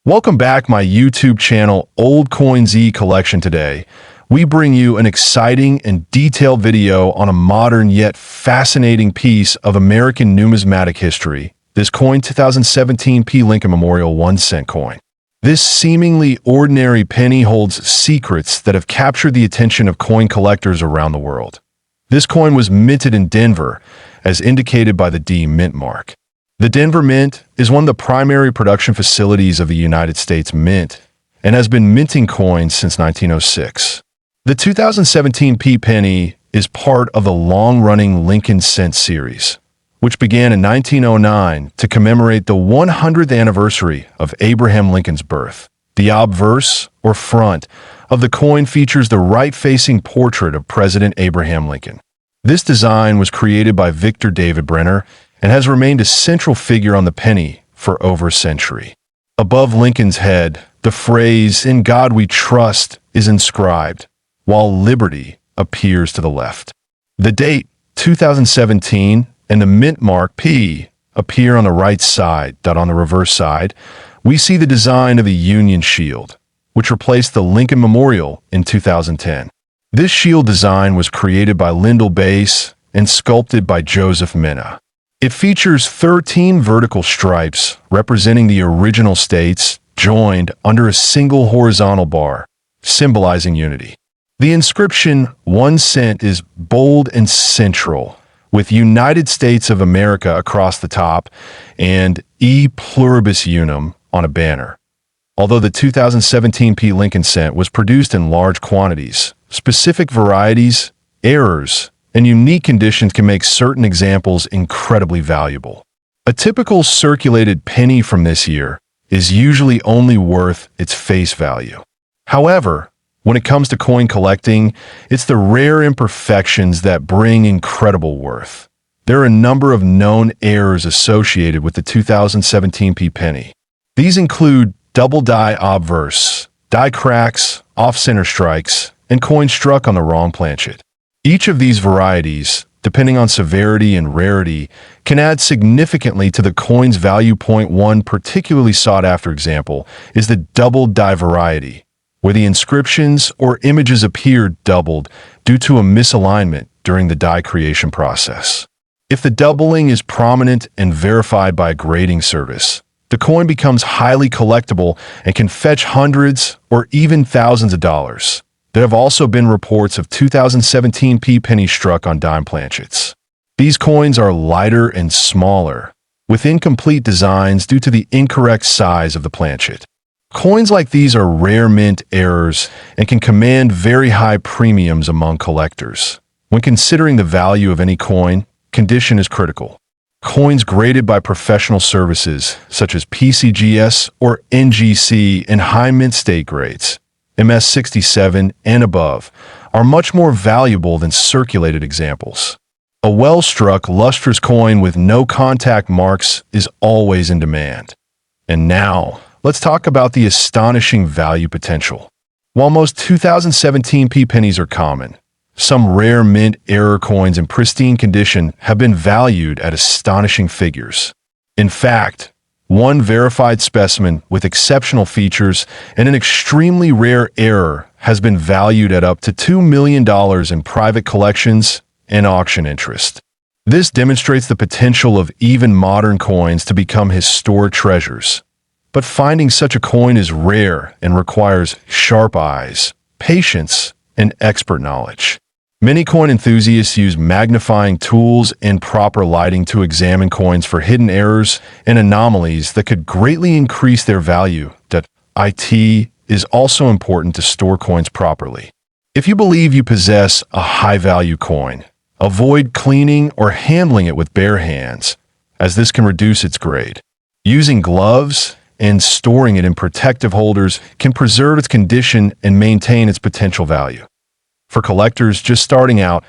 Welcome back my YouTube channel Old Coins E Collection. Today, we bring you an exciting and detailed video on a modern yet fascinating piece of American numismatic history. This coin 2017 P. Lincoln Memorial 1-cent coin. This seemingly ordinary penny holds secrets that have captured the attention of coin collectors around the world. This coin was minted in Denver, as indicated by the D mint mark. The Denver Mint is one of the primary production facilities of the United States Mint and has been minting coins since 1906. The 2017 P penny is part of the long-running Lincoln Cent series, which began in 1909 to commemorate the 100th anniversary of Abraham Lincoln's birth. The obverse, or front, of the coin features the right-facing portrait of President Abraham Lincoln. This design was created by Victor David Brenner and has remained a central figure on the penny for over a century. Above Lincoln's head, the phrase, "In God We Trust," is inscribed, while liberty appears to the left. The date, 2017, and the mint mark P appear on the right side. On the reverse side, we see the design of the Union Shield, which replaced the Lincoln Memorial in 2010. This shield design was created by Lyndall Bass and sculpted by Joseph Minna. It features 13 vertical stripes representing the original states joined under a single horizontal bar, symbolizing unity. The inscription 1 cent is bold and central, with United States of America across the top and E pluribus unum on a banner. Although the 2017 P Lincoln Cent was produced in large quantities, specific varieties, errors, and unique conditions can make certain examples incredibly valuable. A typical circulated penny from this year is usually only worth its face value. However, when it comes to coin collecting, it's the rare imperfections that bring incredible worth. There are a number of known errors associated with the 2017 P penny. These include double die obverse, die cracks, off-center strikes, and coins struck on the wrong planchet. Each of these varieties, depending on severity and rarity, can add significantly to the coin's value. One particularly sought-after example is the double die variety, where the inscriptions or images appear doubled due to a misalignment during the die creation process. If the doubling is prominent and verified by a grading service, the coin becomes highly collectible and can fetch hundreds or even thousands of dollars. There have also been reports of 2017 P pennies struck on dime planchets. These coins are lighter and smaller, with incomplete designs due to the incorrect size of the planchet. Coins like these are rare mint errors and can command very high premiums among collectors. When considering the value of any coin, condition is critical. Coins graded by professional services, such as PCGS or NGC in high mint state grades, MS67 and above, are much more valuable than circulated examples. A well-struck, lustrous coin with no contact marks is always in demand. And now, let's talk about the astonishing value potential. While most 2017 P pennies are common, some rare mint error coins in pristine condition have been valued at astonishing figures. In fact, one verified specimen with exceptional features and an extremely rare error has been valued at up to $2 million in private collections and auction interest. This demonstrates the potential of even modern coins to become historic treasures. But finding such a coin is rare and requires sharp eyes, patience, and expert knowledge. Many coin enthusiasts use magnifying tools and proper lighting to examine coins for hidden errors and anomalies that could greatly increase their value. It is also important to store coins properly. If you believe you possess a high-value coin, avoid cleaning or handling it with bare hands, as this can reduce its grade. Using gloves and storing it in protective holders can preserve its condition and maintain its potential value. For collectors just starting out,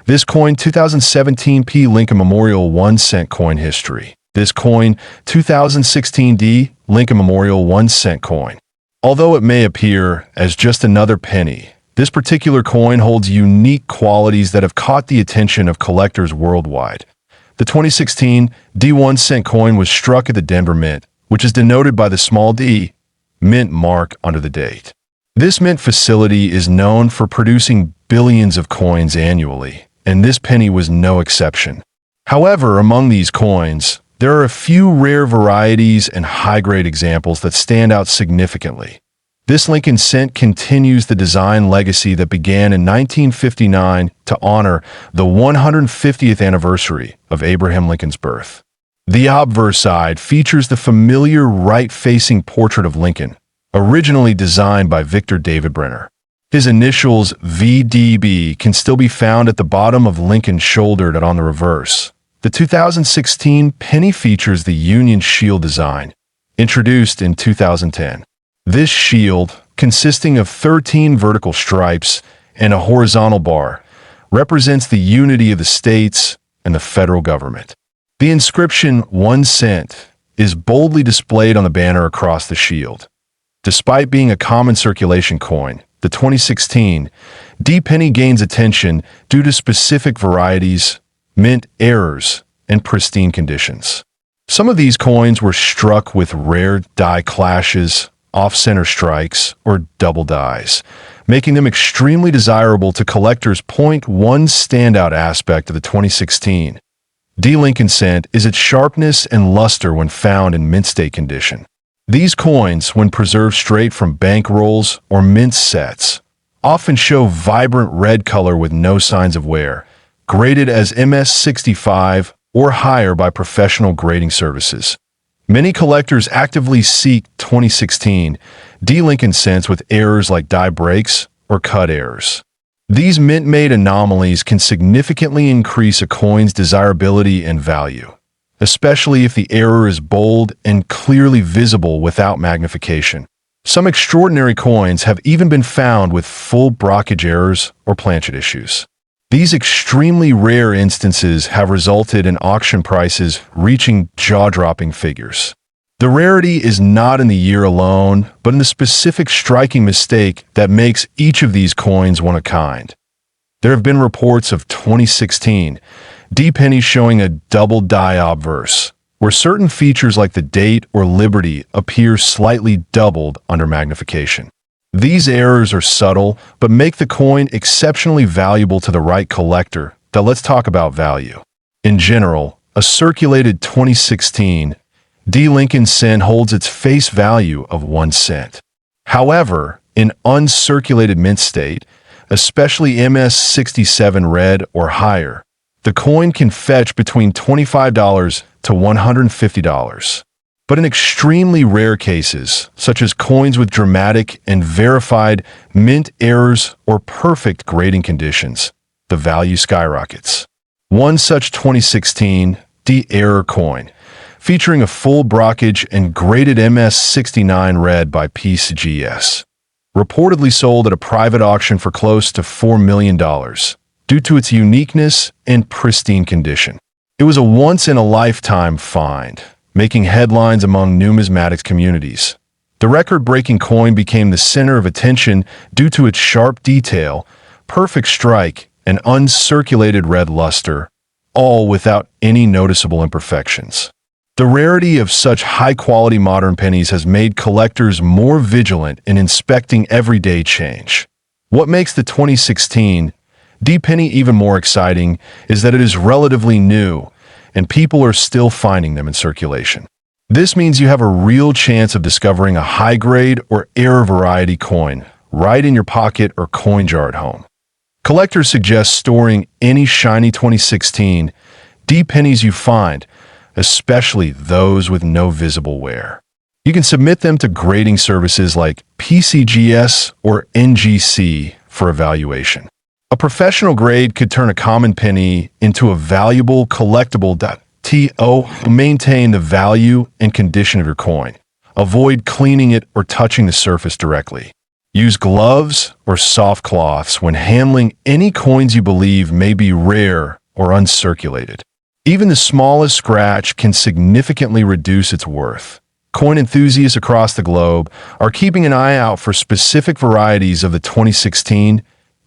this coin 2017 P Lincoln Memorial 1-cent coin history. This coin 2016 D Lincoln Memorial 1-cent coin. Although it may appear as just another penny, this particular coin holds unique qualities that have caught the attention of collectors worldwide. The 2016 D 1-cent coin was struck at the Denver Mint, which is denoted by the small d, mint mark under the date. This mint facility is known for producing billions of coins annually, and this penny was no exception. However, among these coins, there are a few rare varieties and high-grade examples that stand out significantly. This Lincoln cent continues the design legacy that began in 1959 to honor the 150th anniversary of Abraham Lincoln's birth. The obverse side features the familiar right-facing portrait of Lincoln, originally designed by Victor David Brenner. His initials VDB can still be found at the bottom of Lincoln's shoulder and on the reverse. The 2016 penny features the Union Shield design, introduced in 2010. This shield, consisting of 13 vertical stripes and a horizontal bar, represents the unity of the states and the federal government. The inscription 1 cent is boldly displayed on the banner across the shield. Despite being a common circulation coin, the 2016 D penny gains attention due to specific varieties, mint errors, and pristine conditions. Some of these coins were struck with rare die clashes, off-center strikes, or double dies, making them extremely desirable to collectors. One standout aspect of the 2016 D Lincoln cent is its sharpness and luster when found in mint state condition. These coins, when preserved straight from bank rolls or mint sets, often show vibrant red color with no signs of wear, graded as MS65 or higher by professional grading services. Many collectors actively seek 2016 D Lincoln cents with errors like die breaks or cut errors. These mint-made anomalies can significantly increase a coin's desirability and value, especially if the error is bold and clearly visible without magnification. Some extraordinary coins have even been found with full blockage errors or planchet issues. These extremely rare instances have resulted in auction prices reaching jaw-dropping figures. The rarity is not in the year alone, but in the specific striking mistake that makes each of these coins one of a kind. There have been reports of 2016 D pennies showing a double die obverse, where certain features like the date or liberty appear slightly doubled under magnification. These errors are subtle, but make the coin exceptionally valuable to the right collector. Now let's talk about value. In general, a circulated 2016 D Lincoln cent holds its face value of 1 cent. However, in uncirculated mint state, especially MS67 red or higher, the coin can fetch between $25 to $150. But in extremely rare cases, such as coins with dramatic and verified mint errors or perfect grading conditions, the value skyrockets. One such 2016 D error coin, featuring a full blockage and graded MS69 red by PCGS, reportedly sold at a private auction for close to $4 million due to its uniqueness and pristine condition. It was a once-in-a-lifetime find, making headlines among numismatics communities. The record-breaking coin became the center of attention due to its sharp detail, perfect strike, and uncirculated red luster, all without any noticeable imperfections. The rarity of such high-quality modern pennies has made collectors more vigilant in inspecting everyday change. What makes the 2016 D penny even more exciting is that it is relatively new, and people are still finding them in circulation. This means you have a real chance of discovering a high-grade or error variety coin right in your pocket or coin jar at home. Collectors suggest storing any shiny 2016 D pennies you find, especially those with no visible wear. You can submit them to grading services like PCGS or NGC for evaluation. A professional grade could turn a common penny into a valuable collectible. To maintain the value and condition of your coin, avoid cleaning it or touching the surface directly. Use gloves or soft cloths when handling any coins you believe may be rare or uncirculated. Even the smallest scratch can significantly reduce its worth. Coin enthusiasts across the globe are keeping an eye out for specific varieties of the 2016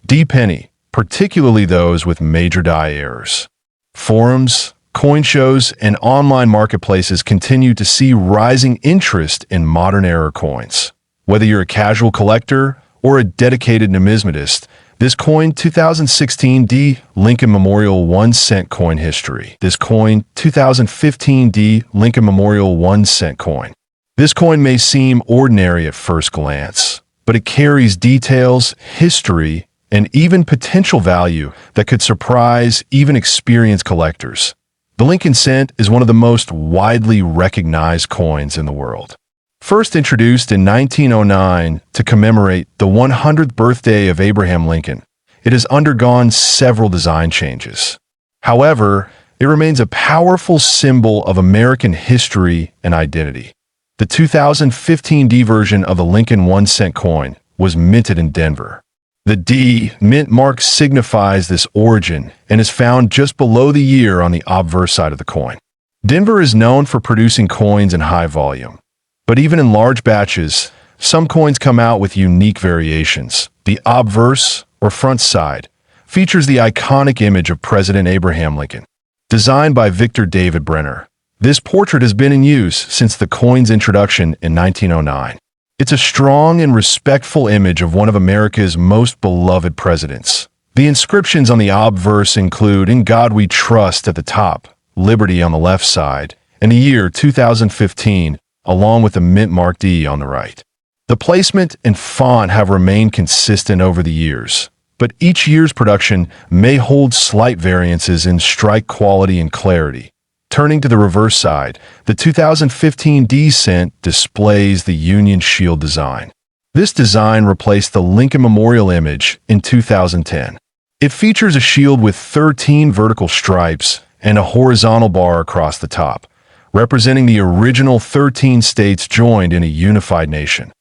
D penny, particularly those with major die errors. Forums, coin shows, and online marketplaces continue to see rising interest in modern error coins. Whether you're a casual collector or a dedicated numismatist, this coin 2016D Lincoln Memorial 1 cent coin history. This coin 2015D Lincoln Memorial 1 cent coin. This coin may seem ordinary at first glance, but it carries details, history, and even potential value that could surprise even experienced collectors. The Lincoln cent is one of the most widely recognized coins in the world. First introduced in 1909 to commemorate the 100th birthday of Abraham Lincoln, it has undergone several design changes. However, it remains a powerful symbol of American history and identity. The 2015D version of the Lincoln 1 cent coin was minted in Denver. The D mint mark signifies this origin and is found just below the year on the obverse side of the coin. Denver is known for producing coins in high volume, but even in large batches, some coins come out with unique variations. The obverse, or front side, features the iconic image of President Abraham Lincoln, designed by Victor David Brenner. This portrait has been in use since the coin's introduction in 1909. It's a strong and respectful image of one of America's most beloved presidents. The inscriptions on the obverse include "In God We Trust" at the top, "Liberty" on the left side, and the year 2015, along with the mint mark D on the right. The placement and font have remained consistent over the years, but each year's production may hold slight variances in strike quality and clarity. Turning to the reverse side, the 2015 D cent displays the Union Shield design. This design replaced the Lincoln Memorial image in 2010. It features a shield with 13 vertical stripes and a horizontal bar across the top, representing the original 13 states joined in a unified nation.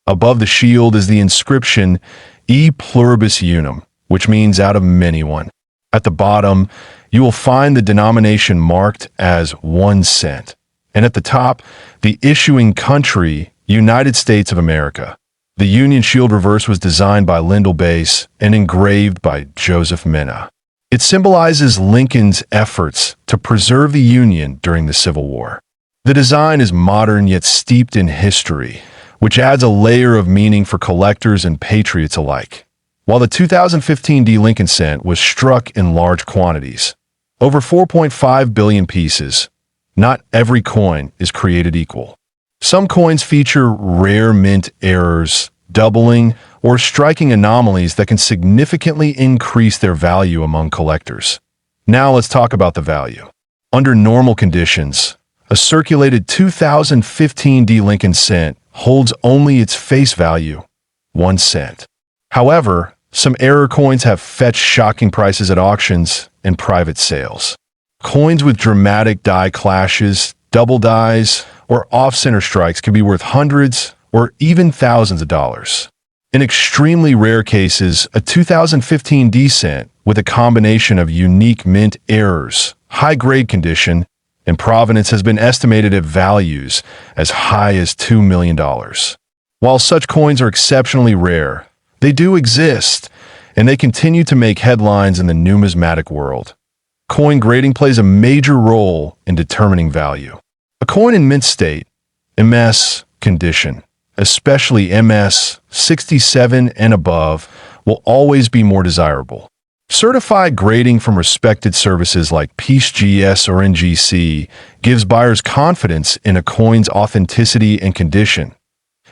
Above the shield is the inscription "E pluribus unum," which means "out of many one." At the bottom, you will find the denomination marked as 1 cent, and at the top, the issuing country, United States of America. The Union Shield reverse was designed by Lyndall Bass and engraved by Joseph Minna. It symbolizes Lincoln's efforts to preserve the Union during the Civil War. The design is modern yet steeped in history, which adds a layer of meaning for collectors and patriots alike. While the 2015 D Lincoln cent was struck in large quantities, over 4.5 billion pieces, not every coin is created equal. Some coins feature rare mint errors, doubling, or striking anomalies that can significantly increase their value among collectors. Now let's talk about the value. Under normal conditions, a circulated 2015 D Lincoln cent holds only its face value, 1 cent. However, some error coins have fetched shocking prices at auctions and private sales. Coins with dramatic die clashes, double dies, or off-center strikes can be worth hundreds or even thousands of dollars. In extremely rare cases, a 2015 D cent with a combination of unique mint errors, high-grade condition, and provenance has been estimated at values as high as $2 million. While such coins are exceptionally rare, they do exist, and they continue to make headlines in the numismatic world. Coin grading plays a major role in determining value. A coin in mint state, MS condition, especially MS 67 and above, will always be more desirable. Certified grading from respected services like PeaceGS or NGC gives buyers confidence in a coin's authenticity and condition.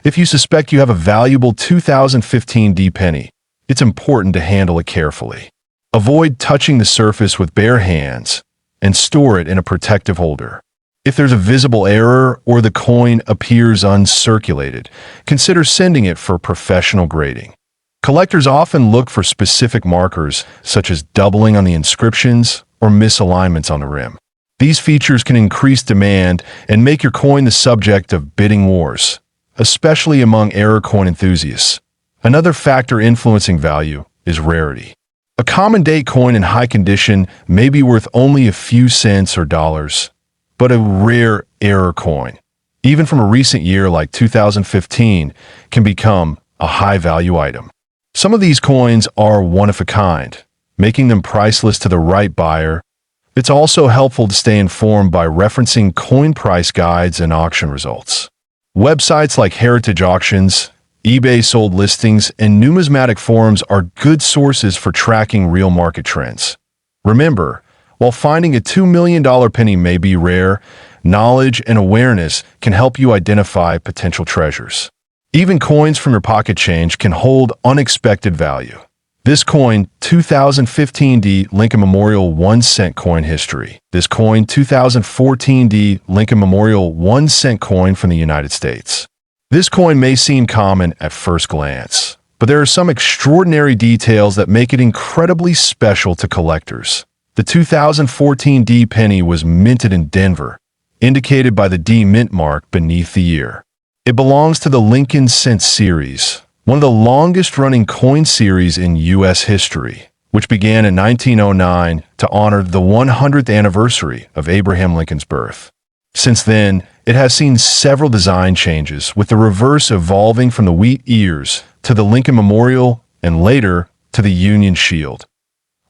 If you suspect you have a valuable 2015 D penny, it's important to handle it carefully. Avoid touching the surface with bare hands and store it in a protective holder. If there's a visible error or the coin appears uncirculated, consider sending it for professional grading. Collectors often look for specific markers, such as doubling on the inscriptions or misalignments on the rim. These features can increase demand and make your coin the subject of bidding wars, especially among error coin enthusiasts. Another factor influencing value is rarity. A common date coin in high condition may be worth only a few cents or dollars, but a rare error coin, even from a recent year like 2015, can become a high-value item. Some of these coins are one-of-a-kind, making them priceless to the right buyer. It's also helpful to stay informed by referencing coin price guides and auction results. Websites like Heritage Auctions eBay sold listings, and numismatic forums are good sources for tracking real market trends. Remember, while finding a $2 million penny may be rare, knowledge and awareness can help you identify potential treasures. Even coins from your pocket change can hold unexpected value. This coin, 2015D Lincoln Memorial 1 cent coin history. This coin, 2014D Lincoln Memorial 1 cent coin from the United States. This coin may seem common at first glance, but there are some extraordinary details that make it incredibly special to collectors. The 2014 D penny was minted in Denver, indicated by the D mint mark beneath the year. It belongs to the Lincoln Cent series, one of the longest-running coin series in U.S. history, which began in 1909 to honor the 100th anniversary of Abraham Lincoln's birth. Since then, it has seen several design changes, with the reverse evolving from the wheat ears to the Lincoln Memorial and later to the Union Shield.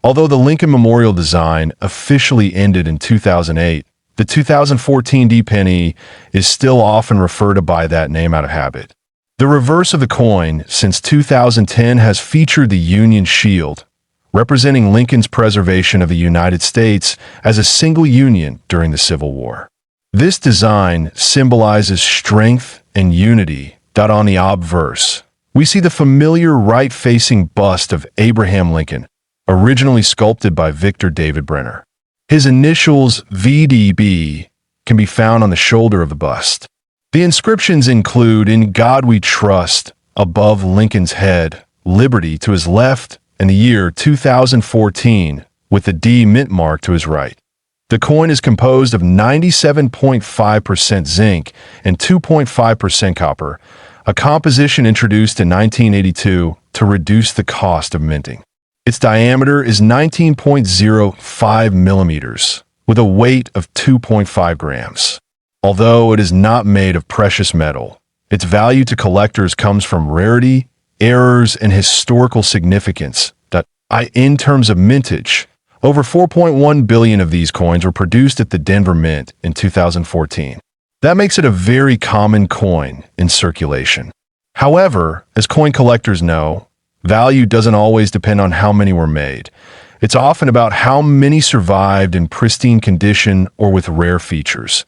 Although the Lincoln Memorial design officially ended in 2008, the 2014 D penny is still often referred to by that name out of habit. The reverse of the coin since 2010 has featured the Union Shield, representing Lincoln's preservation of the United States as a single union during the Civil War. This design symbolizes strength and unity. On the obverse, we see the familiar right-facing bust of Abraham Lincoln, originally sculpted by Victor David Brenner. His initials, VDB, can be found on the shoulder of the bust. The inscriptions include, "In God We Trust," above Lincoln's head, "Liberty" to his left, and the year 2014, with the D mint mark to his right. The coin is composed of 97.5% zinc and 2.5% copper, a composition introduced in 1982 to reduce the cost of minting. Its diameter is 19.05 millimeters, with a weight of 2.5 grams. Although it is not made of precious metal, its value to collectors comes from rarity, errors, and historical significance. In terms of mintage, over 4.1 billion of these coins were produced at the Denver Mint in 2014. That makes it a very common coin in circulation. However, as coin collectors know, value doesn't always depend on how many were made. It's often about how many survived in pristine condition or with rare features.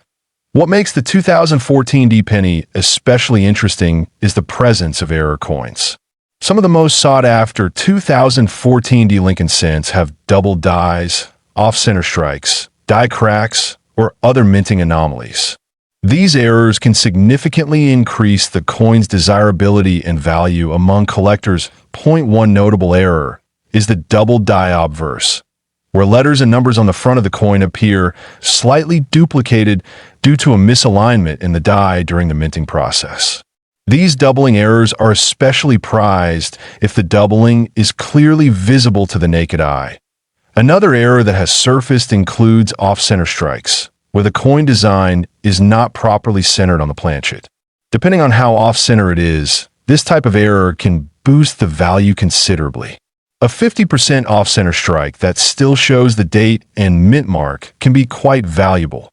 What makes the 2014 D penny especially interesting is the presence of error coins. Some of the most sought-after 2014 D Lincoln cents have double dies, off-center strikes, die cracks, or other minting anomalies. These errors can significantly increase the coin's desirability and value among collectors. One notable error is the double die obverse, where letters and numbers on the front of the coin appear slightly duplicated due to a misalignment in the die during the minting process. These doubling errors are especially prized if the doubling is clearly visible to the naked eye. Another error that has surfaced includes off-center strikes, where the coin design is not properly centered on the planchet. Depending on how off-center it is, this type of error can boost the value considerably. A 50% off-center strike that still shows the date and mint mark can be quite valuable.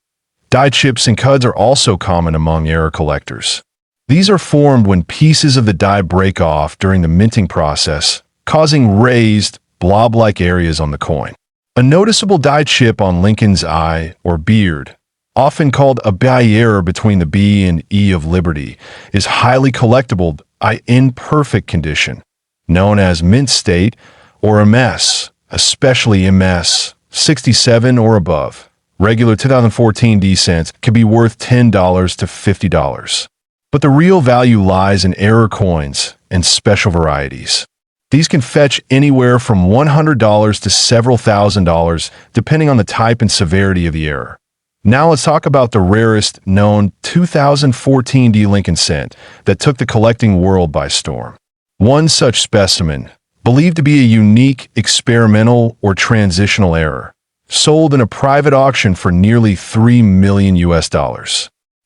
Die chips and cuds are also common among error collectors. These are formed when pieces of the die break off during the minting process, causing raised, blob-like areas on the coin. A noticeable die chip on Lincoln's eye or beard, often called a barriere between the B and E of Liberty, is highly collectible in perfect condition, known as mint state or MS, especially MS 67 or above. Regular 2014 D cents can be worth $10 to $50. But the real value lies in error coins and special varieties. These can fetch anywhere from $100 to several $1,000s, depending on the type and severity of the error. Now let's talk about the rarest known 2014 D Lincoln cent that took the collecting world by storm. One such specimen, believed to be a unique, experimental, or transitional error, sold in a private auction for nearly $3 million US.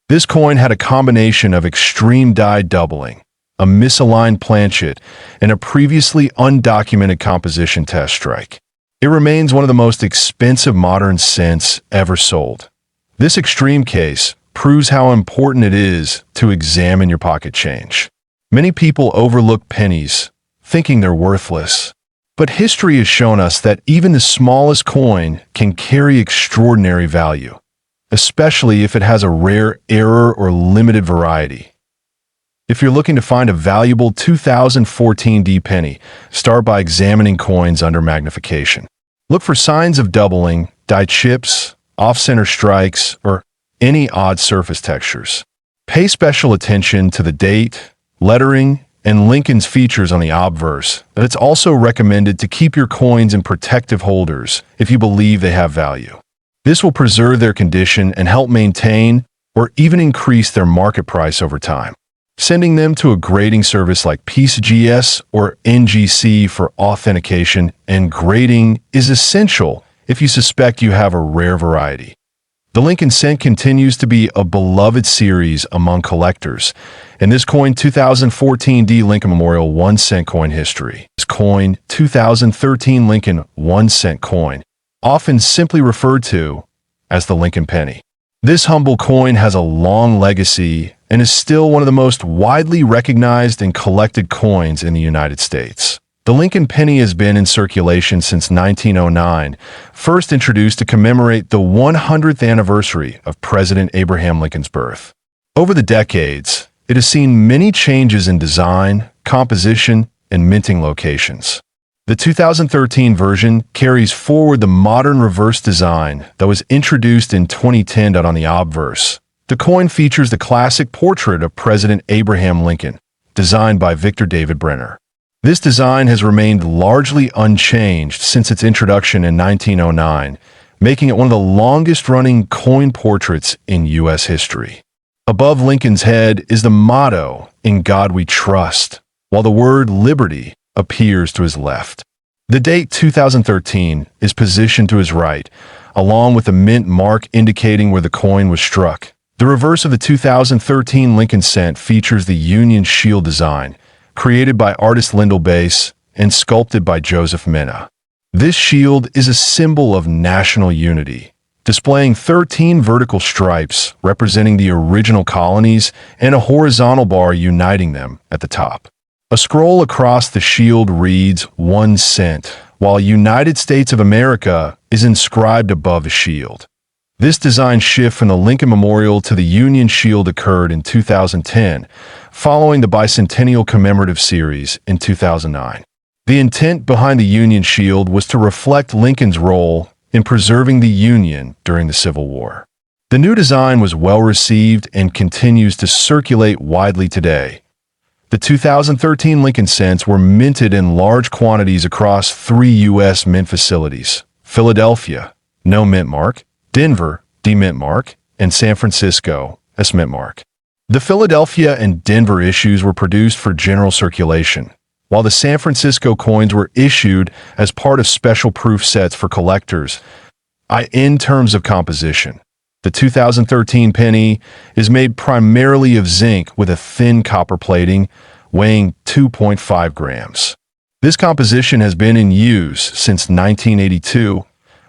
This coin had a combination of extreme die doubling, a misaligned planchet, and a previously undocumented composition test strike. It remains one of the most expensive modern cents ever sold. This extreme case proves how important it is to examine your pocket change. Many people overlook pennies, thinking they're worthless. But history has shown us that even the smallest coin can carry extraordinary value, especially if it has a rare error or limited variety. If you're looking to find a valuable 2014 D penny, start by examining coins under magnification. Look for signs of doubling, die chips, off-center strikes, or any odd surface textures. Pay special attention to the date, lettering, and Lincoln's features on the obverse, but it's also recommended to keep your coins in protective holders if you believe they have value. This will preserve their condition and help maintain or even increase their market price over time. Sending them to a grading service like PCGS or NGC for authentication and grading is essential if you suspect you have a rare variety. The Lincoln cent continues to be a beloved series among collectors, and this coin 2014 D Lincoln Memorial 1 cent coin history. This coin 2013 Lincoln 1 cent coin, often simply referred to as the Lincoln penny. This humble coin has a long legacy and is still one of the most widely recognized and collected coins in the United States. The Lincoln penny has been in circulation since 1909, first introduced to commemorate the 100th anniversary of President Abraham Lincoln's birth. Over the decades, it has seen many changes in design, composition, and minting locations. The 2013 version carries forward the modern reverse design that was introduced in 2010 on the obverse. The coin features the classic portrait of President Abraham Lincoln, designed by Victor David Brenner. This design has remained largely unchanged since its introduction in 1909, making it one of the longest-running coin portraits in U.S. history. Above Lincoln's head is the motto, "In God We Trust," while the word liberty appears to his left. The date 2013 is positioned to his right, along with a mint mark indicating where the coin was struck. The reverse of the 2013 Lincoln cent features the Union Shield design, created by artist Lyndall Bass and sculpted by Joseph Minna. This shield is a symbol of national unity, displaying 13 vertical stripes representing the original colonies and a horizontal bar uniting them at the top. A scroll across the shield reads 1 cent, while United States of America is inscribed above the shield. This design shift from the Lincoln Memorial to the Union Shield occurred in 2010, following the bicentennial commemorative series in 2009. The intent behind the Union Shield was to reflect Lincoln's role in preserving the Union during the Civil War. The new design was well received and continues to circulate widely today. The 2013 Lincoln cents were minted in large quantities across 3 U.S. mint facilities: Philadelphia, no mint mark; Denver, D mint mark; and San Francisco, S mint mark. The Philadelphia and Denver issues were produced for general circulation, while the San Francisco coins were issued as part of special proof sets for collectors. In terms of composition, the 2013 penny is made primarily of zinc with a thin copper plating, weighing 2.5 grams. This composition has been in use since 1982,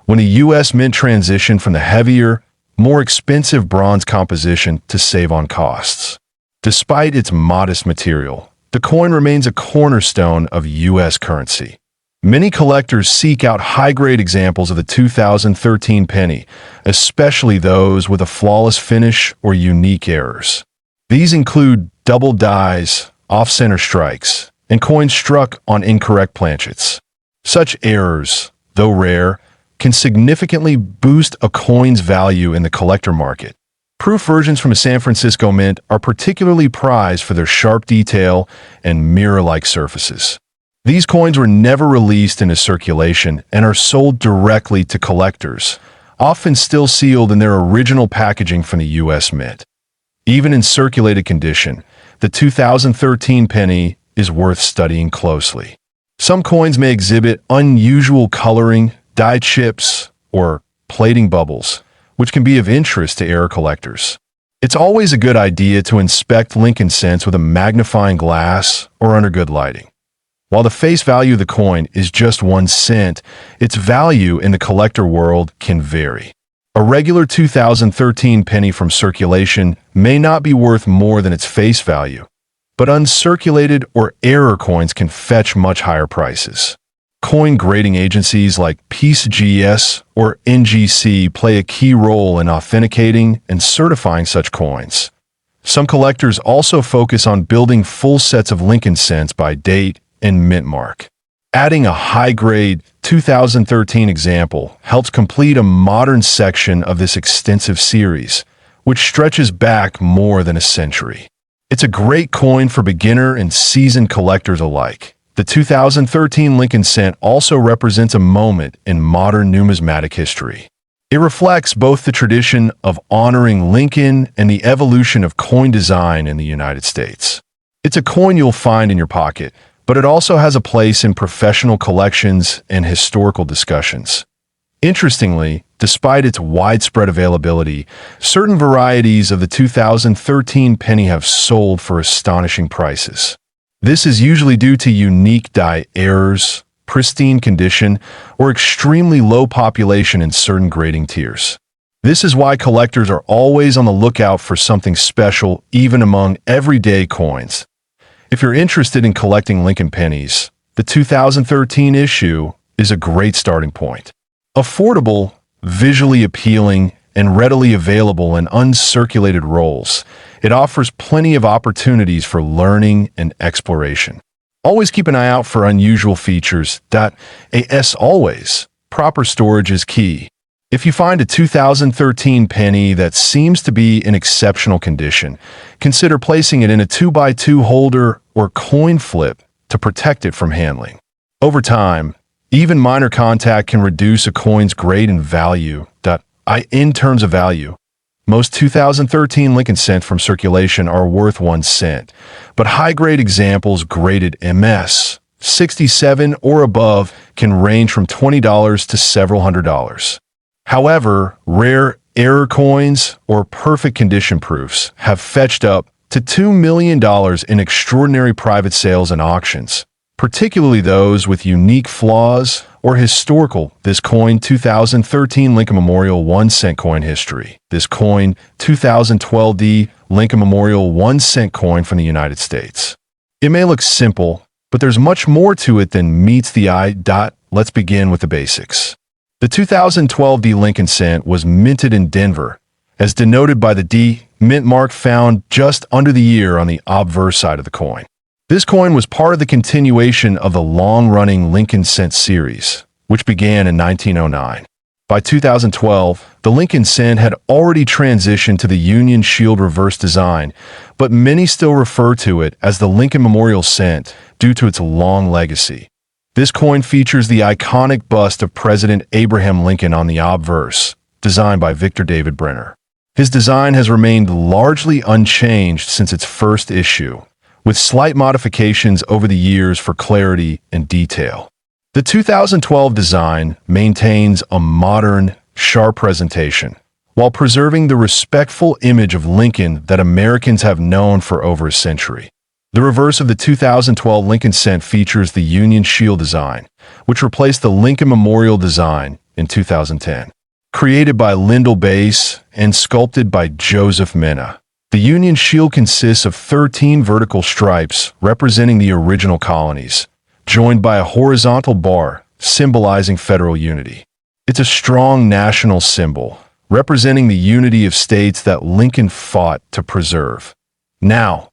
when the U.S. Mint transitioned from the heavier, more expensive bronze composition to save on costs. Despite its modest material, the coin remains a cornerstone of U.S. currency. Many collectors seek out high-grade examples of the 2013 penny, especially those with a flawless finish or unique errors. These include double dies, off-center strikes, and coins struck on incorrect planchets. Such errors, though rare, can significantly boost a coin's value in the collector market. Proof versions from a San Francisco mint are particularly prized for their sharp detail and mirror-like surfaces. These coins were never released into circulation and are sold directly to collectors, often still sealed in their original packaging from the U.S. Mint. Even in circulated condition, the 2013 penny is worth studying closely. Some coins may exhibit unusual coloring, die chips, or plating bubbles, which can be of interest to error collectors. It's always a good idea to inspect Lincoln cents with a magnifying glass or under good lighting. While the face value of the coin is just 1 cent, its value in the collector world can vary. A regular 2013 penny from circulation may not be worth more than its face value, but uncirculated or error coins can fetch much higher prices. Coin grading agencies like PeaceGS or NGC play a key role in authenticating and certifying such coins. Some collectors also focus on building full sets of Lincoln cents by date and mint mark. Adding a high-grade 2013 example helps complete a modern section of this extensive series, which stretches back more than a century. It's a great coin for beginner and seasoned collectors alike. The 2013 Lincoln cent also represents a moment in modern numismatic history. It reflects both the tradition of honoring Lincoln and the evolution of coin design in the United States. It's a coin you'll find in your pocket, but it also has a place in professional collections and historical discussions. Interestingly, despite its widespread availability, certain varieties of the 2013 penny have sold for astonishing prices. This is usually due to unique die errors, pristine condition, or extremely low population in certain grading tiers. This is why collectors are always on the lookout for something special, even among everyday coins. If you're interested in collecting Lincoln pennies, the 2013 issue is a great starting point. Affordable, visually appealing, and readily available in uncirculated rolls, it offers plenty of opportunities for learning and exploration. Always keep an eye out for unusual features. As always, proper storage is key. If you find a 2013 penny that seems to be in exceptional condition, consider placing it in a 2x2 holder or coin flip to protect it from handling. Over time, even minor contact can reduce a coin's grade and value. In terms of value, most 2013 Lincoln cents from circulation are worth 1 cent, but high-grade examples graded MS 67 or above can range from $20 to several $100s. However, rare error coins or perfect condition proofs have fetched up to $2 million in extraordinary private sales and auctions, particularly those with unique flaws or historical. This coin 2013 Lincoln Memorial 1 cent coin history. This coin 2012 Lincoln Memorial 1 cent coin from the United States. It may look simple, but there's much more to it than meets the eye. Let's begin with the basics. The 2012 Lincoln cent was minted in Denver, as denoted by the D mint mark found just under the ear on the obverse side of the coin. This coin was part of the continuation of the long-running Lincoln cent series, which began in 1909. By 2012, the Lincoln cent had already transitioned to the Union Shield reverse design, but many still refer to it as the Lincoln Memorial cent due to its long legacy. This coin features the iconic bust of President Abraham Lincoln on the obverse, designed by Victor David Brenner. His design has remained largely unchanged since its first issue, with slight modifications over the years for clarity and detail. The 2012 design maintains a modern, sharp presentation, while preserving the respectful image of Lincoln that Americans have known for over a century. The reverse of the 2012 Lincoln cent features the Union Shield design, which replaced the Lincoln Memorial design in 2010. Created by Lyndall Bass and sculpted by Joseph Mena, the Union Shield consists of 13 vertical stripes representing the original colonies, joined by a horizontal bar symbolizing federal unity. It's a strong national symbol, representing the unity of states that Lincoln fought to preserve. Now,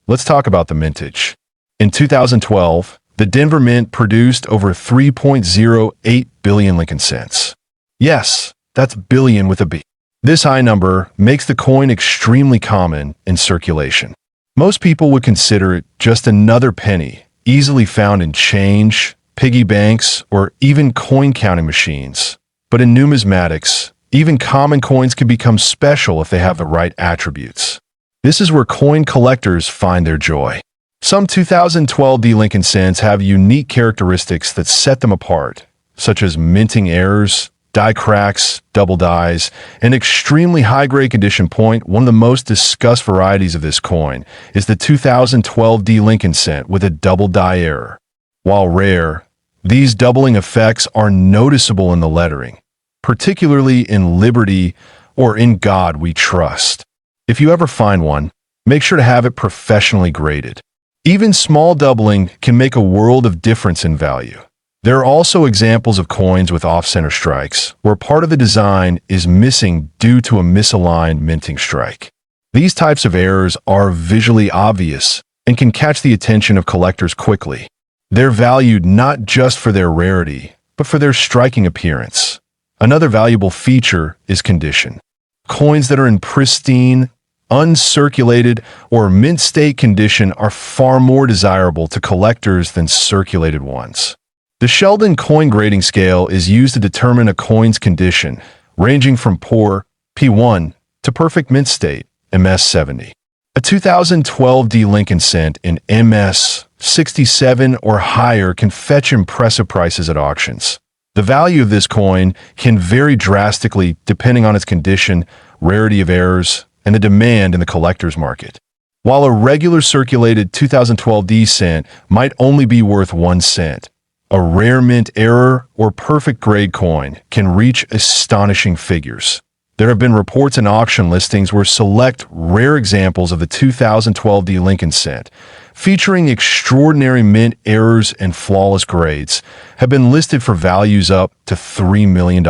let's talk about the mintage. In 2012, the Denver Mint produced over 3.08 billion Lincoln cents. Yes, that's billion with a B. This high number makes the coin extremely common in circulation. Most people would consider it just another penny, easily found in change, piggy banks, or even coin counting machines. But in numismatics, even common coins can become special if they have the right attributes. This is where coin collectors find their joy. Some 2012 Lincoln cents have unique characteristics that set them apart, such as minting errors, die cracks, double dies, and extremely high-grade condition point. One of the most discussed varieties of this coin is the 2012 Lincoln cent with a double die error. While rare, these doubling effects are noticeable in the lettering, particularly in Liberty or In God We Trust. If you ever find one, make sure to have it professionally graded. Even small doubling can make a world of difference in value. There are also examples of coins with off-center strikes, where part of the design is missing due to a misaligned minting strike. These types of errors are visually obvious and can catch the attention of collectors quickly. They're valued not just for their rarity, but for their striking appearance. Another valuable feature is condition. Coins that are in pristine, uncirculated, or mint state condition are far more desirable to collectors than circulated ones. The Sheldon coin grading scale is used to determine a coin's condition, ranging from poor, P1, to perfect mint state, MS70. A 2012 D Lincoln cent in MS 67 or higher can fetch impressive prices at auctions. The value of this coin can vary drastically depending on its condition, rarity of errors, and the demand in the collector's market. While a regular circulated 2012 D cent might only be worth 1 cent, a rare mint error or perfect grade coin can reach astonishing figures. There have been reports and auction listings where select rare examples of the 2012 D Lincoln cent, featuring extraordinary mint errors and flawless grades, have been listed for values up to $3 million.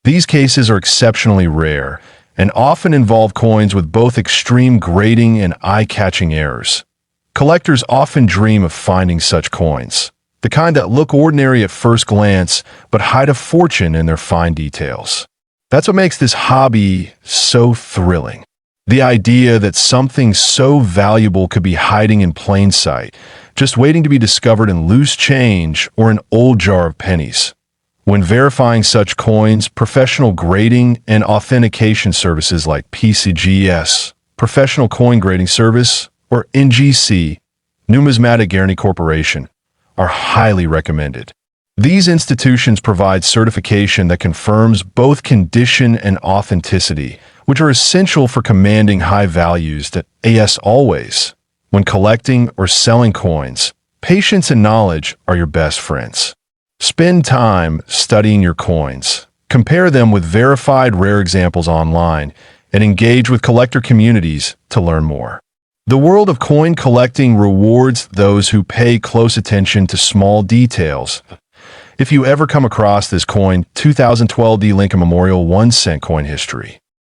These cases are exceptionally rare and often involve coins with both extreme grading and eye-catching errors. Collectors often dream of finding such coins, the kind that look ordinary at first glance but hide a fortune in their fine details. That's what makes this hobby so thrilling. The idea that something so valuable could be hiding in plain sight, just waiting to be discovered in loose change or an old jar of pennies. When verifying such coins, professional grading and authentication services like PCGS, Professional Coin Grading Service, or NGC, Numismatic Guarantee Corporation, are highly recommended. These institutions provide certification that confirms both condition and authenticity, which are essential for commanding high values that as always. When collecting or selling coins, patience and knowledge are your best friends. Spend time studying your coins, compare them with verified rare examples online, and engage with collector communities to learn more. The world of coin collecting rewards those who pay close attention to small details. If you ever come across this coin, 2012 D Lincoln Memorial 1 cent coin history,